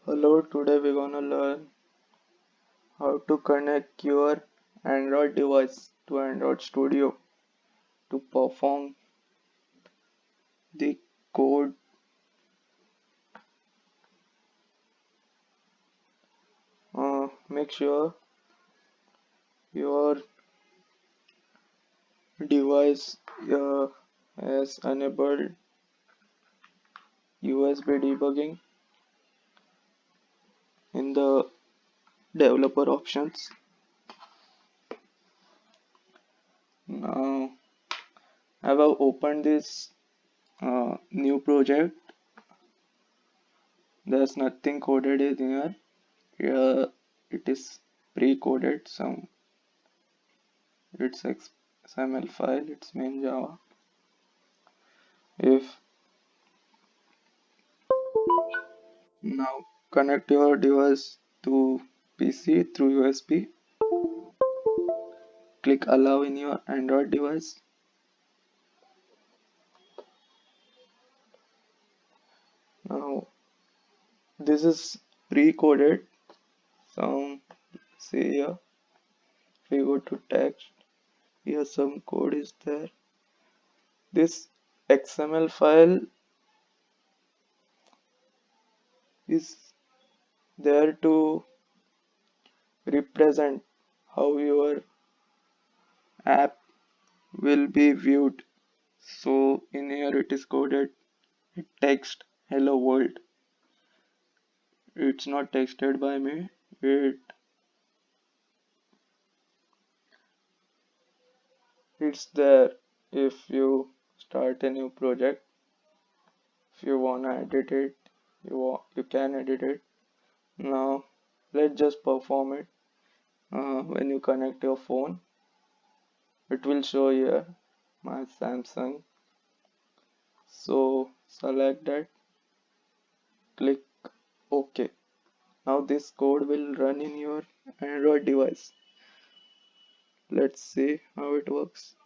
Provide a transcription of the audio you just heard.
Hello, today we're gonna learn how to connect your Android device to Android Studio to perform the code. Make sure your device has enabled USB debugging in the developer options. Now I have opened this new project. There's nothing coded in here. Here it is pre-coded. It's XML file. It's main Java. If now connect your device to PC through USB, click allow in your Android device. Now this is pre-coded. Some see here, if we go to text, here some code is there. This XML file is there to represent how your app will be viewed. So in here it is coded text hello world. It's not texted by me. It's there if you start a new project. If you wanna edit it, you can edit it. Now let's just perform it. When you connect your phone, it will show here my Samsung. So select that, click OK. Now this code will run in your Android device. Let's see how it works.